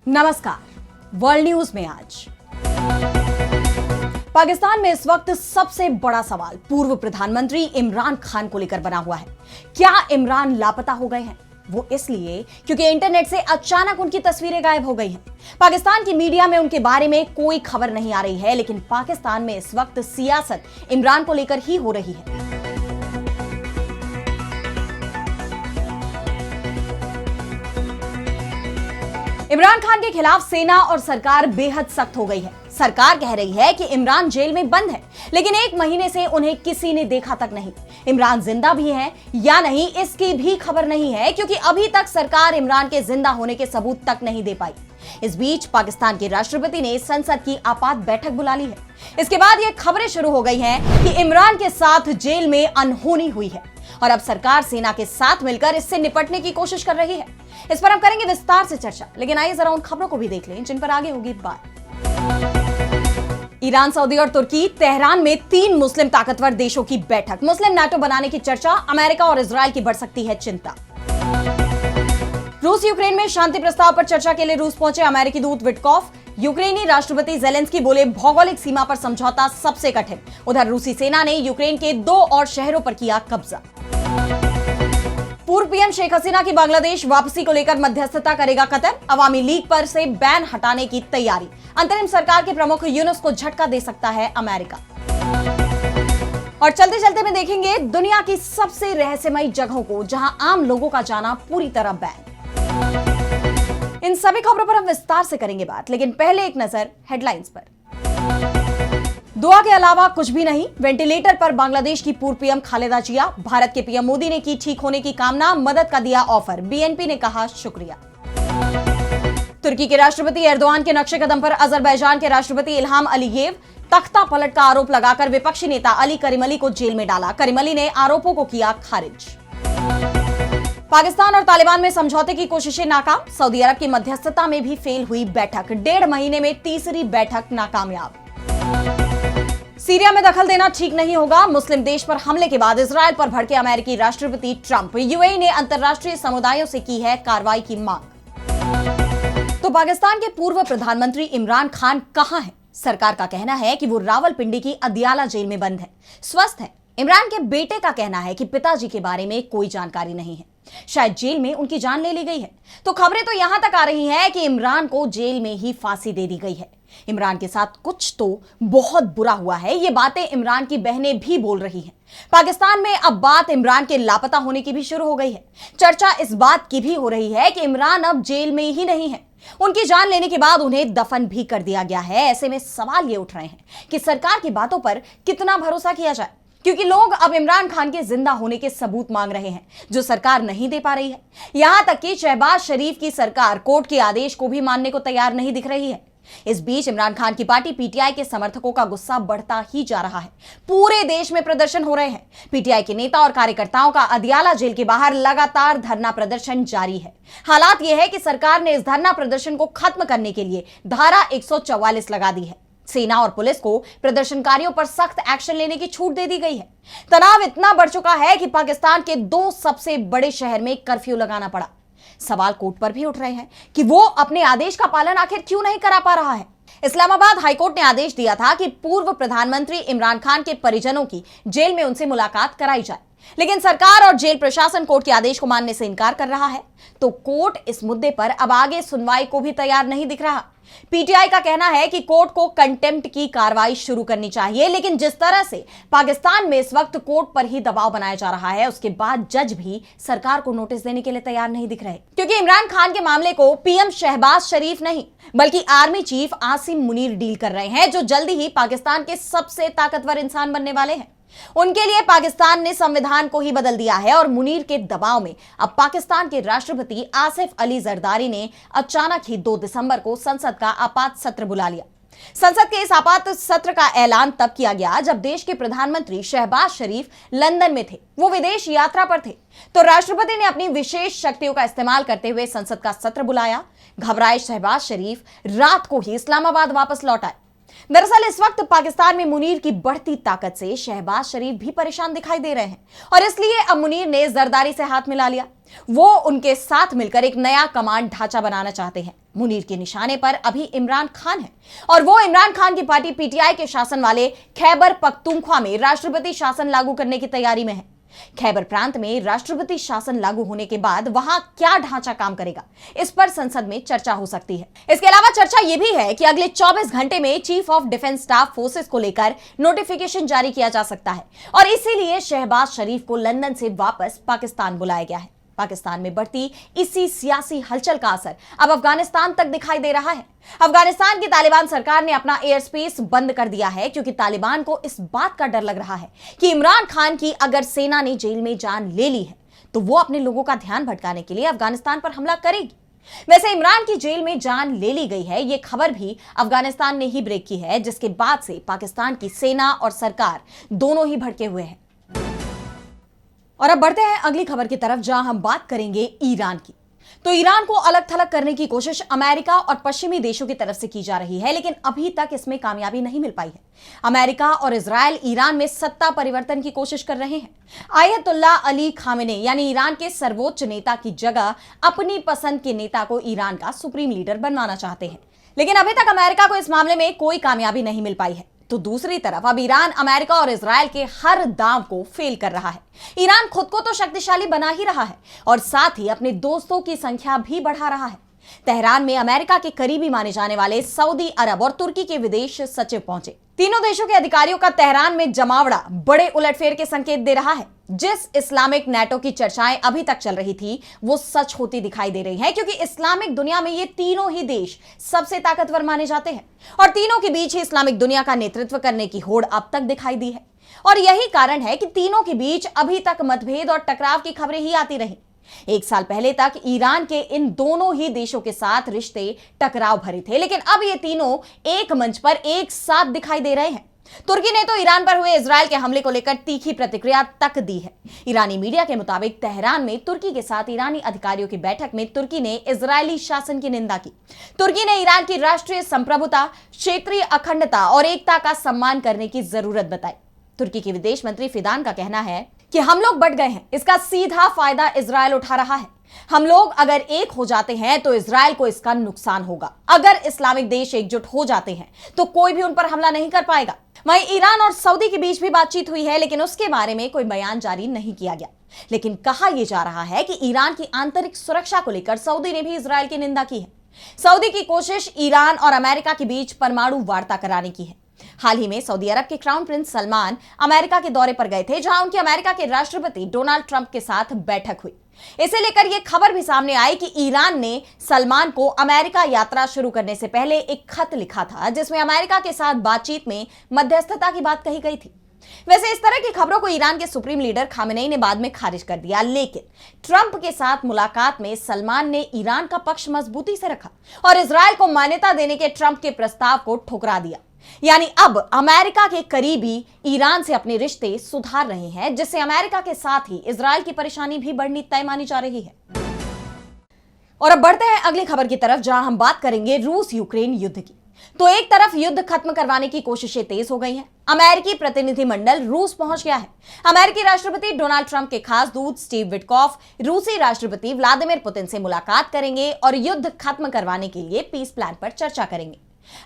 नमस्कार। World news में आज पाकिस्तान में इस वक्त सबसे बड़ा सवाल पूर्व प्रधानमंत्री इमरान खान को लेकर बना हुआ है। क्या इमरान लापता हो गए हैं? वो इसलिए क्योंकि इंटरनेट से अचानक उनकी तस्वीरें गायब हो गई हैं। पाकिस्तान की मीडिया में उनके बारे में कोई खबर नहीं आ रही है, लेकिन पाकिस्तान में इस वक्त सियासत इमरान को लेकर ही हो रही है। इमरान खान के खिलाफ सेना और सरकार बेहद सख्त हो गई है। सरकार कह रही है कि इमरान जेल में बंद है, लेकिन 1 महीने से उन्हें किसी ने देखा तक नहीं। इमरान जिंदा भी हैं या नहीं इसकी भी खबर नहीं है, क्योंकि अभी तक सरकार इमरान के जिंदा होने के सबूत तक नहीं दे पाई। इस बीच पाकिस्तान के राष्ट्रपति ने संसद की आपात बैठक बुला ली है। इसके बाद ये खबरें शुरू हो गई हैं कि इमरान के साथ जेल में अनहोनी हुई है और अब सरकार सेना के साथ मिलकर इससे निपटने की कोशिश कर रही है। इस पर हम करेंगे विस्तार से चर्चा, लेकिन आइए जरा उन खबरों को भी देख लें जिन पर आगे होगी बात। ईरान, सऊदी और तुर्की, तेहरान में 3 मुस्लिम ताकतवर देशों की बैठक। मुस्लिम नाटो बनाने की चर्चा, अमेरिका और इजरायल की बढ़ सकती है चिंता। रूस यूक्रेन में शांति प्रस्ताव पर चर्चा के लिए रूस पहुंचे अमेरिकी दूत विटकॉफ। यूक्रेनी राष्ट्रपति जेलेंस्की बोले भौगोलिक सीमा पर समझौता सबसे कठिन। उधर रूसी सेना ने यूक्रेन के 2 और शहरों पर किया कब्जा। पूर्व पीएम शेख हसीना की बांग्लादेश वापसी को लेकर मध्यस्थता करेगा कतर। अवामी लीग पर से बैन हटाने की तैयारी। अंतरिम सरकार के प्रमुख यूनुस को झटका दे सकता है अमेरिका। और चलते चलते में देखेंगे दुनिया की सबसे रहस्यमयी जगहों को जहां आम लोगों का जाना पूरी तरह बैन। इन सभी खबरों पर हम विस्तार से करेंगे बात, लेकिन पहले एक नजर हेडलाइंस पर। दुआ के अलावा कुछ भी नहीं, वेंटिलेटर पर बांग्लादेश की पूर्व पीएम खालेदा जिया। भारत के पीएम मोदी ने की ठीक होने की कामना, मदद का दिया ऑफर। बीएनपी ने कहा शुक्रिया। तुर्की के राष्ट्रपति एर्दोआन के नक्शे कदम पर अजरबैजान के राष्ट्रपति इल्हाम अलीयेव तख्ता पलट का आरोप लगाकर विपक्षी नेता अली करीमली को जेल में डाला। करीमली ने आरोपों को किया खारिज। पाकिस्तान और तालिबान में समझौते की कोशिशें नाकाम। सऊदी अरब की मध्यस्थता में भी फेल हुई बैठक। 1.5 महीने में तीसरी बैठक नाकामयाब। सीरिया में दखल देना ठीक नहीं होगा। मुस्लिम देश पर हमले के बाद इजरायल पर भड़के अमेरिकी राष्ट्रपति ट्रंप। यूएई ने अंतर्राष्ट्रीय समुदायों से की है कार्रवाई की मांग। तो पाकिस्तान के पूर्व प्रधानमंत्री इमरान खान कहां हैं? सरकार का कहना है कि वो रावलपिंडी की अदियाला जेल में बंद है, स्वस्थ है। इमरान के बेटे का कहना है कि पिताजी के बारे में कोई जानकारी नहीं है, शायद जेल में उनकी जान ले ली गई है। तो खबरें तो यहां तक आ रही हैं कि इमरान को जेल में ही फांसी दे दी गई है। इमरान के साथ कुछ तो बहुत बुरा हुआ है, ये बातें इमरान की बहनें भी बोल रही हैं। पाकिस्तान में अब बात इमरान के लापता होने की भी शुरू हो गई है। चर्चा इस बात की भी हो रही है कि इमरान अब जेल में ही नहीं है, उनकी जान लेने के बाद उन्हें दफन भी कर दिया गया है। ऐसे में सवाल ये उठ रहे हैं कि सरकार की बातों पर कितना भरोसा किया जाए, क्योंकि लोग अब इमरान खान के जिंदा होने के सबूत मांग रहे हैं जो सरकार नहीं दे पा रही है। यहां तक कि शहबाज शरीफ की सरकार कोर्ट के आदेश को भी मानने को तैयार नहीं दिख रही है। इस बीच इमरान खान की पार्टी पीटीआई के समर्थकों का गुस्सा बढ़ता ही जा रहा है। पूरे देश में प्रदर्शन हो रहे हैं। पीटीआई के नेता और कार्यकर्ताओं का अदियाला जेल के बाहर लगातार धरना प्रदर्शन जारी है। हालात यह है कि सरकार ने इस धरना प्रदर्शन को खत्म करने के लिए धारा 144 लगा दी है। सेना और पुलिस को प्रदर्शनकारियों पर सख्त एक्शन लेने की छूट दे दी गई है। तनाव इतना बढ़ चुका है कि पाकिस्तान के 2 सबसे बड़े शहर में कर्फ्यू लगाना पड़ा। सवाल कोर्ट पर भी उठ रहे हैं कि वो अपने आदेश का पालन आखिर क्यों नहीं करा पा रहा है। इस्लामाबाद हाईकोर्ट ने आदेश दिया था कि पूर्व प्रधानमंत्री इमरान खान के परिजनों की जेल में उनसे मुलाकात कराई जाए, लेकिन सरकार और जेल प्रशासन कोर्ट के आदेश को मानने से इनकार कर रहा है। तो कोर्ट इस मुद्दे पर अब आगे सुनवाई को भी तैयार नहीं दिख रहा। पीटीआई का कहना है कि कोर्ट को कंटेम्प्ट की कार्रवाई शुरू करनी चाहिए, लेकिन जिस तरह से पाकिस्तान में इस वक्त कोर्ट पर ही दबाव बनाया जा रहा है, उसके बाद जज भी सरकार को नोटिस देने के लिए तैयार नहीं दिख रहे, क्योंकि इमरान खान के मामले को पीएम शहबाज शरीफ नहीं बल्कि army chief Asim Munir deal कर रहे हैं, जो जल्दी ही पाकिस्तान के सबसे ताकतवर इंसान बनने वाले हैं। उनके लिए पाकिस्तान ने संविधान को ही बदल दिया है और मुनीर के दबाव में अब पाकिस्तान के राष्ट्रपति आसिफ अली जरदारी ने अचानक ही 2 दिसंबर को संसद का आपात सत्र बुला लिया। संसद के इस आपात सत्र का ऐलान तब किया गया जब देश के प्रधानमंत्री शहबाज शरीफ लंदन में थे। वो विदेश यात्रा पर थे, तो राष्ट्रपति ने अपनी विशेष शक्तियों का इस्तेमाल करते हुए संसद का सत्र बुलाया। घबराए शहबाज शरीफ रात को ही इस्लामाबाद वापस लौट आए। दरअसल इस वक्त पाकिस्तान में मुनीर की बढ़ती ताकत से शहबाज शरीफ भी परेशान दिखाई दे रहे हैं और इसलिए अब मुनीर ने जरदारी से हाथ मिला लिया। वो उनके साथ मिलकर एक नया कमांड ढांचा बनाना चाहते हैं। मुनीर के निशाने पर अभी इमरान खान है और वो इमरान खान की पार्टी पीटीआई के शासन वाले खैबर पख्तूनख्वा में राष्ट्रपति शासन लागू करने की तैयारी में है। खैबर प्रांत में राष्ट्रपति शासन लागू होने के बाद वहां क्या ढांचा काम करेगा, इस पर संसद में चर्चा हो सकती है। इसके अलावा चर्चा यह भी है कि अगले 24 घंटे में chief of defence staff forces को लेकर नोटिफिकेशन जारी किया जा सकता है और इसीलिए शहबाज शरीफ को लंदन से वापस पाकिस्तान बुलाया गया है। पाकिस्तान में बढ़ती इसी सियासी हलचल का असर अब अफगानिस्तान तक दिखाई दे रहा है। अफगानिस्तान की तालिबान सरकार ने अपना एयर स्पेस बंद कर दिया है क्योंकि तालिबान को इस बात का डर लग रहा है कि इमरान खान की अगर सेना ने जेल में जान ले ली है तो वो अपने लोगों का ध्यान भटकाने के लिए अफगानिस्तान पर हमला करेगी। वैसे इमरान की जेल में जान ले ली गई है, ये खबर भी अफगानिस्तान ने ही ब्रेक की है, जिसके बाद से पाकिस्तान की सेना और सरकार दोनों ही भड़के हुए हैं। और अब बढ़ते हैं अगली खबर की तरफ, जहां हम बात करेंगे ईरान की। तो ईरान को अलग थलग करने की कोशिश अमेरिका और पश्चिमी देशों की तरफ से की जा रही है, लेकिन अभी तक इसमें कामयाबी नहीं मिल पाई है। अमेरिका और इजराइल ईरान में सत्ता परिवर्तन की कोशिश कर रहे हैं। आयतुल्ला अली खामेनी यानी ईरान के सर्वोच्च नेता की जगह अपनी पसंद के नेता को ईरान का सुप्रीम लीडर बनवाना चाहते हैं, लेकिन अभी तक अमेरिका को इस मामले में कोई कामयाबी नहीं मिल पाई है। तो दूसरी तरफ अब ईरान अमेरिका और इजराइल के हर दांव को फेल कर रहा है। ईरान खुद को तो शक्तिशाली बना ही रहा है और साथ ही अपने दोस्तों की संख्या भी बढ़ा रहा है। तेहरान में अमेरिका के करीबी माने जाने वाले सऊदी अरब और तुर्की के विदेश सचिव पहुंचे। तीनों देशों के अधिकारियों का तेहरान में जमावड़ा बड़े उलटफेर के संकेत दे रहा है। जिस इस्लामिक नेटो की चर्चाएं अभी तक चल रही थी वो सच होती दिखाई दे रही है, क्योंकि इस्लामिक दुनिया में ये तीनों ही देश सबसे ताकतवर माने जाते हैं और तीनों के बीच ही इस्लामिक दुनिया का नेतृत्व करने की होड़ अब तक दिखाई दी है। और यही कारण है कि तीनों के बीच अभी तक मतभेद और टकराव की खबरें ही आती रही। एक साल पहले तक ईरान के इन दोनों ही देशों के साथ रिश्ते टकराव भरे थे, लेकिन अब ये तीनों एक मंच पर एक साथ दिखाई दे रहे हैं। तुर्की ने तो ईरान पर हुए इजराइल के हमले को लेकर तीखी प्रतिक्रिया तक दी है। ईरानी मीडिया के मुताबिक तेहरान में तुर्की के साथ ईरानी अधिकारियों की बैठक में तुर्की ने इजरायली शासन की निंदा की। तुर्की ने ईरान की राष्ट्रीय संप्रभुता, क्षेत्रीय अखंडता और एकता का सम्मान करने की जरूरत बताई। तुर्की के विदेश मंत्री फिदान का कहना है कि हम लोग बढ़ गए हैं, इसका सीधा फायदा इजराइल उठा रहा है। हम लोग अगर एक हो जाते हैं तो इजराइल को इसका नुकसान होगा। अगर इस्लामिक देश एकजुट हो जाते हैं तो कोई भी उन पर हमला नहीं कर पाएगा। वहीं ईरान और सऊदी के बीच भी बातचीत हुई है, लेकिन उसके बारे में कोई बयान जारी नहीं किया गया। लेकिन कहा यह जा रहा है कि ईरान की आंतरिक सुरक्षा को लेकर सऊदी ने भी इजराइल की निंदा की है। सऊदी की कोशिश ईरान और अमेरिका के बीच परमाणु वार्ता कराने की है। हाल ही में सऊदी अरब के क्राउन प्रिंस सलमान अमेरिका के दौरे पर गए थे, जहां उनकी अमेरिका के राष्ट्रपति डोनाल्ड ट्रंप के साथ बैठक हुई। इसे लेकर यह खबर भी सामने आई कि ईरान ने सलमान को अमेरिका यात्रा शुरू करने से पहले एक खत लिखा था, जिसमें अमेरिका के साथ बातचीत में मध्यस्थता की बात कही गई थी। वैसे इस तरह की खबरों को ईरान के सुप्रीम लीडर खामेनेई ने बाद में खारिज कर दिया, लेकिन ट्रंप के साथ मुलाकात में सलमान ने ईरान का पक्ष मजबूती से रखा और इजराइल को मान्यता देने के ट्रंप के प्रस्ताव को ठुकरा दिया। यानी अब अमेरिका के करीबी ईरान से अपने रिश्ते सुधार रहे हैं, जिससे अमेरिका के साथ ही इजराइल की परेशानी भी बढ़नी तय मानी जा रही है। और अब बढ़ते हैं अगली खबर की तरफ, जहां हम बात करेंगे रूस यूक्रेन युद्ध की। तो एक तरफ युद्ध खत्म करवाने की कोशिशें तेज हो गई हैं। अमेरिकी प्रतिनिधिमंडल रूस पहुंच गया है। अमेरिकी राष्ट्रपति डोनाल्ड ट्रंप के खास दूत स्टीव विटकॉफ रूसी राष्ट्रपति व्लादिमीर पुतिन से मुलाकात करेंगे और युद्ध खत्म करवाने के लिए पीस प्लान पर चर्चा करेंगे।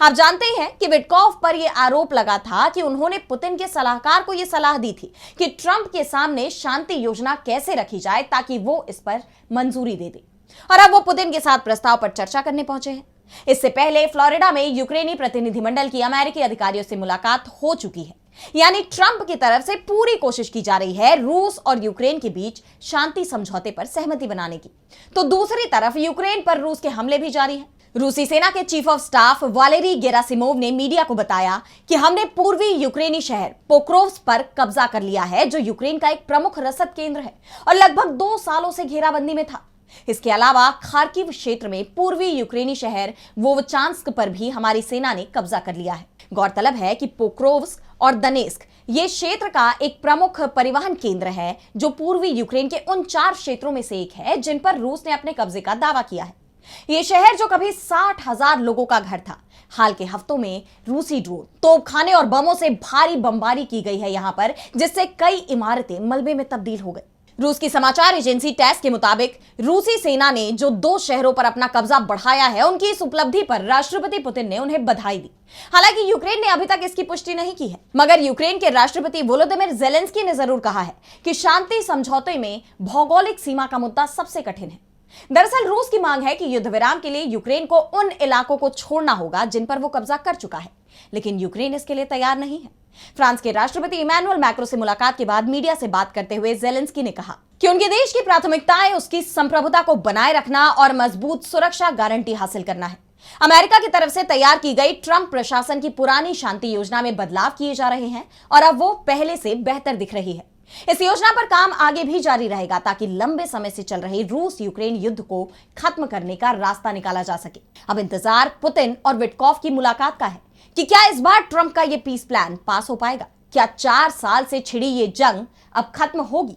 आप जानते हैं कि विटकॉफ पर यह आरोप लगा था कि उन्होंने पुतिन के सलाहकार को यह सलाह दी थी कि ट्रंप के सामने शांति योजना कैसे रखी जाए ताकि वो इस पर मंजूरी दे दे। और अब वो पुतिन के साथ प्रस्ताव पर चर्चा करने पहुंचे हैं। इससे पहले फ्लोरिडा में यूक्रेनी प्रतिनिधिमंडल की अमेरिकी अधिकारियों से मुलाकात हो चुकी है। यानी ट्रंप की तरफ से पूरी कोशिश की जा रही है रूस और यूक्रेन के बीच शांति समझौते पर सहमति बनाने की। तो दूसरी तरफ यूक्रेन पर रूस के हमले भी जारी हैं। रूसी सेना के chief of staff Valery Gerasimov ने मीडिया को बताया कि हमने पूर्वी यूक्रेनी शहर पोक्रोव्स्क पर कब्जा कर लिया है, जो यूक्रेन का एक प्रमुख रसद केंद्र है और लगभग 2 सालों से घेराबंदी में था। इसके अलावा खार्किव क्षेत्र में पूर्वी यूक्रेनी शहर वोवचांस्क पर भी हमारी सेना ने कब्जा कर लिया है। गौरतलब है कि पोक्रोव्स्क और दनेस्क ये क्षेत्र का एक प्रमुख परिवहन केंद्र है, जो पूर्वी यूक्रेन के उन 4 क्षेत्रों में से एक है जिन पर रूस ने अपने कब्जे का दावा किया है। यह शहर जो कभी 60,000 लोगों का घर था, हाल के हफ्तों में रूसी ड्रोन, तोपखाने और बमों से भारी बमबारी की गई है यहां पर, जिससे कई इमारतें मलबे में तब्दील हो गई। रूस की समाचार एजेंसी टैस के मुताबिक रूसी सेना ने जो 2 शहरों पर अपना कब्जा बढ़ाया है, उनकी इस उपलब्धि पर राष्ट्रपति पुतिन ने उन्हें बधाई दी। हालांकि यूक्रेन ने अभी तक इसकी पुष्टि नहीं की है, मगर यूक्रेन के राष्ट्रपति वोलोदिमिर ज़ेलेंस्की ने जरूर कहा है कि शांति समझौते में भौगोलिक सीमा का मुद्दा सबसे कठिन है। दरअसल रूस की मांग है कि युद्ध विराम के लिए यूक्रेन को उन इलाकों को छोड़ना होगा जिन पर वो कब्जा कर चुका है, लेकिन यूक्रेन इसके लिए तैयार नहीं है। फ्रांस के राष्ट्रपति इमैनुअल मैक्रों से मुलाकात के बाद मीडिया से बात करते हुए ज़ेलेंस्की ने कहा कि उनके देश की प्राथमिकताएं उसकी संप्रभुता को बनाए रखना और मजबूत सुरक्षा गारंटी हासिल करना है। अमेरिका की तरफ से तैयार की गई ट्रंप प्रशासन की पुरानी शांति योजना में बदलाव किए जा रहे हैं और अब वो पहले से बेहतर दिख रही है। इस योजना पर काम आगे भी जारी रहेगा ताकि लंबे समय से चल रहे रूस यूक्रेन युद्ध को खत्म करने का रास्ता निकाला जा सके। अब इंतजार पुतिन और विटकॉफ की मुलाकात का है कि क्या इस बार ट्रंप का यह पीस प्लान पास हो पाएगा। क्या 4 साल से छिड़ी ये जंग अब खत्म होगी।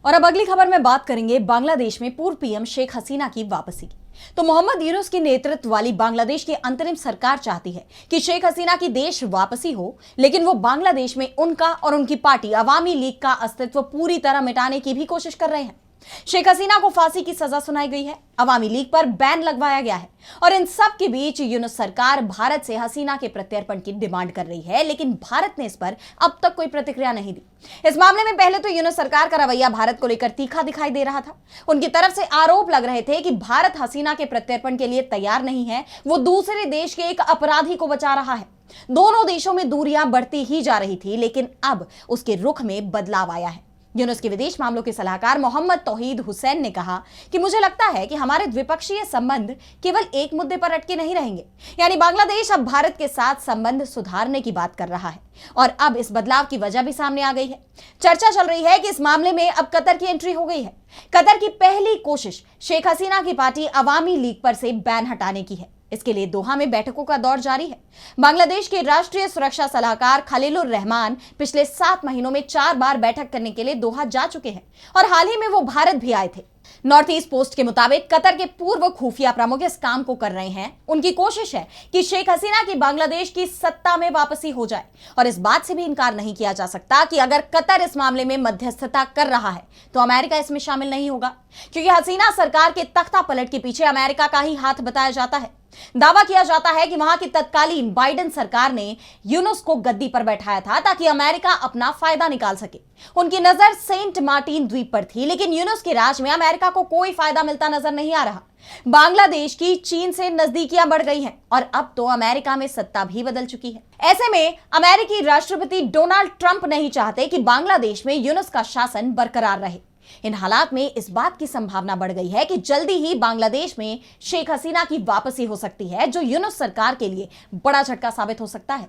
और अब अगली खबर में बात करेंगे बांग्लादेश में पूर्व पीएम शेख हसीना की वापसी की। तो मोहम्मद यूनुस के नेतृत्व वाली बांग्लादेश की अंतरिम सरकार चाहती है कि शेख हसीना की देश वापसी हो, लेकिन वो बांग्लादेश में उनका और उनकी पार्टी अवामी लीग का अस्तित्व पूरी तरह मिटाने की भी कोशिश कर रहे हैं। शेख हसीना को फांसी की सजा सुनाई गई है, अवामी लीग पर बैन लगवाया गया है और इन सब के बीच यूनुस सरकार भारत से हसीना के प्रत्यर्पण की डिमांड कर रही है, लेकिन भारत ने इस पर अब तक कोई प्रतिक्रिया नहीं दी। इस मामले में पहले तो यूनुस सरकार का रवैया भारत को लेकर तीखा दिखाई दे रहा था। उनकी तरफ से आरोप लग रहे थे कि भारत हसीना के प्रत्यर्पण के लिए तैयार नहीं है, वो दूसरे देश के एक अपराधी को बचा रहा है। दोनों देशों में दूरियां बढ़ती ही जा रही थी, लेकिन अब उसके रुख में बदलाव आया है। यूनुस के विदेश मामलों के सलाहकार मोहम्मद तौहीद हुसैन ने कहा कि मुझे लगता है कि हमारे द्विपक्षीय संबंध केवल एक मुद्दे पर अटके नहीं रहेंगे, यानी बांग्लादेश अब भारत के साथ संबंध सुधारने की बात कर रहा है और अब इस बदलाव की वजह भी सामने आ गई है। चर्चा चल रही है कि इस मामले में अब कतर की एंट्री हो गई है। कतर की पहली कोशिश शेख हसीना की पार्टी अवामी लीग पर से बैन हटाने की है। इसके लिए दोहा में बैठकों का दौर जारी है। बांग्लादेश के राष्ट्रीय सुरक्षा सलाहकार खलीलुर रहमान पिछले 7 महीनों में 4 बार बैठक करने के लिए दोहा जा चुके हैं और हाल ही में वो भारत भी आए थे। नॉर्थ ईस्ट पोस्ट के मुताबिक कतर के पूर्व खुफिया प्रमुख इस काम को कर रहे हैं। उनकी कोशिश है कि शेख हसीना की बांग्लादेश की सत्ता में वापसी हो जाए और इस बात से भी इनकार नहीं किया जा सकता कि अगर कतर इस मामले में मध्यस्थता कर रहा है तो अमेरिका इसमें शामिल नहीं होगा, क्योंकि हसीना सरकार के तख्ता पलट के पीछे अमेरिका का ही हाथ बताया जाता है। दावा किया जाता है कि वहां की तत्कालीन बाइडेन सरकार ने यूनुस को गद्दी पर बैठाया था ताकि अमेरिका अपना फायदा निकाल सके। उनकी नजर सेंट मार्टिन द्वीप पर थी, लेकिन यूनुस के राज में अमेरिका को कोई फायदा मिलता नजर नहीं आ रहा। बांग्लादेश की चीन से नजदीकियां बढ़ गई हैं और अब तो अमेरिका में सत्ता भी बदल चुकी है। ऐसे में अमेरिकी राष्ट्रपति डोनाल्ड ट्रंप नहीं चाहते कि बांग्लादेश में यूनुस का शासन बरकरार रहे। इन हालात में इस बात की संभावना बढ़ गई है कि जल्दी ही बांग्लादेश में शेख हसीना की वापसी हो सकती है, जो यूनुस सरकार के लिए बड़ा झटका साबित हो सकता है।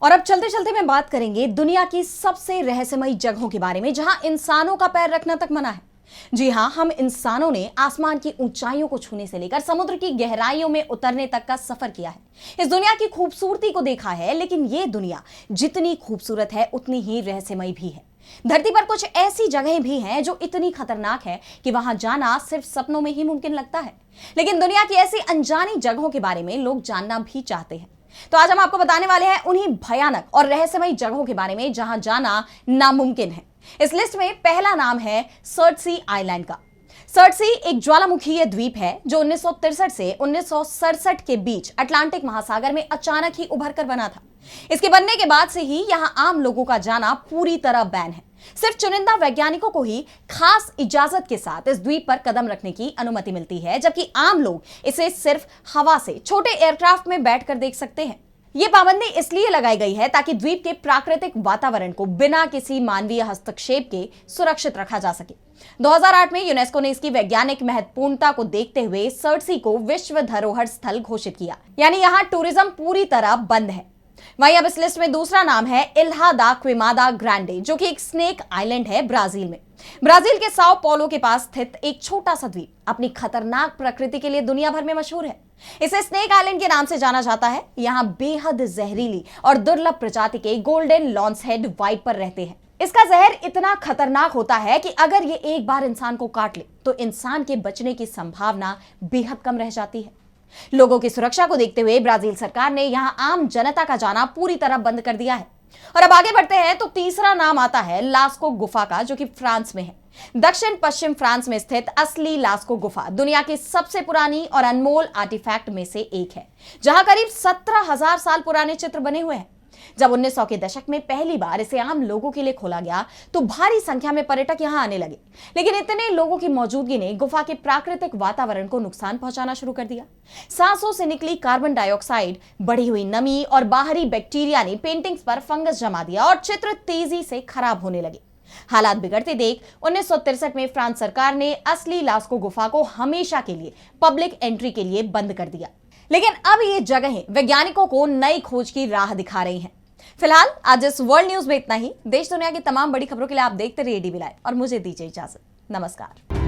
और अब चलते चलते में बात करेंगे दुनिया की सबसे रहस्यमयी जगहों के बारे में, जहां इंसानों का पैर रखना तक मना है। जी हां, हम इंसानों ने आसमान की ऊंचाइयों को छूने से लेकर समुद्र की गहराइयों में उतरने तक का सफर किया है। इस दुनिया की खूबसूरती को देखा है, लेकिन यह दुनिया जितनी खूबसूरत है उतनी ही रहस्यमयी भी है। धरती पर कुछ ऐसी जगहें भी हैं जो इतनी खतरनाक है कि वहां जाना सिर्फ सपनों में ही मुमकिन लगता है, लेकिन दुनिया की ऐसी अनजानी जगहों के बारे में लोग जानना भी चाहते हैं। तो आज हम आपको बताने वाले हैं उन्हीं भयानक और रहस्यमयी जगहों के बारे में जहां जाना नामुमकिन है। इस लिस्ट में पहला नाम है सर्टसी आइलैंड का। सर्टसी एक ज्वालामुखीय द्वीप है जो 1963 से 1967 के बीच अटलांटिक महासागर में अचानक ही उभर कर बना था। इसके बनने के बाद से ही यहां आम लोगों का जाना पूरी तरह बैन है। सिर्फ चुनिंदा वैज्ञानिकों को ही खास इजाजत के साथ इस द्वीप पर कदम रखने की अनुमति मिलती है, जबकि आम लोग इसे सिर्फ हवा से छोटे एयरक्राफ्ट में बैठकर देख सकते हैं। यह पाबंदी इसलिए लगाई गई है ताकि द्वीप के प्राकृतिक वातावरण को बिना किसी मानवीय हस्तक्षेप के सुरक्षित रखा जा सके। 2008 में यूनेस्को ने इसकी वैज्ञानिक महत्वपूर्णता को देखते हुए सर्टसी को विश्व धरोहर स्थल घोषित किया, यानी यहां टूरिज्म पूरी तरह बंद है। वहीं अब इस लिस्ट में दूसरा नाम है इल्हा दा क्विमादा ग्रांडे, जो कि एक स्नेक आइलैंड है ब्राजील में। ब्राजील के साओ पौलो के पास स्थित एक छोटा सा द्वीप अपनी खतरनाक प्रकृति के लिए दुनिया भर में मशहूर है। इसे स्नेक आइलैंड के नाम से जाना जाता है। यहाँ बेहद जहरीली और दुर्लभ प्रजाति के गोल्डन लॉन्सहेड वाइपर रहते हैं। इसका जहर इतना खतरनाक होता है कि अगर ये एक बार इंसान को काट ले तो इंसान के बचने की संभावना बेहद कम रह जाती है। लोगों की सुरक्षा को देखते हुए ब्राजील सरकार ने यहां आम जनता का जाना पूरी तरह बंद कर दिया है। और अब आगे बढ़ते हैं तो तीसरा नाम आता है लास्को गुफा का, जो कि फ्रांस में है। दक्षिण पश्चिम फ्रांस में स्थित असली लास्को गुफा दुनिया की सबसे पुरानी और अनमोल आर्टिफैक्ट में से एक है, जहां करीब 17,000 साल पुराने चित्र बने हुए हैं। जब 1900 के दशक में पहली बार इसे आम लोगों के लिए खोला गया तो भारी संख्या में पर्यटक यहां आने लगे, लेकिन इतने लोगों की मौजूदगी ने गुफा के प्राकृतिक वातावरण को नुकसान पहुंचाना शुरू कर दिया। सांसों से निकली कार्बन डाइऑक्साइड, बढ़ी हुई नमी और बाहरी बैक्टीरिया ने पेंटिंग्स पर फंगस जमा दिया और चित्र तेजी से खराब होने लगे। हालात बिगड़ते देख 1963 में फ्रांस सरकार ने असली लास्को गुफा को हमेशा के लिए पब्लिक एंट्री के लिए बंद कर दिया। लेकिन अब ये जगहें वैज्ञानिकों को नई खोज की राह दिखा रही हैं। फिलहाल आज इस वर्ल्ड न्यूज में इतना ही। देश दुनिया की तमाम बड़ी खबरों के लिए आप देखते रहिए डीबी लाइव और मुझे दीजिए इजाजत। नमस्कार।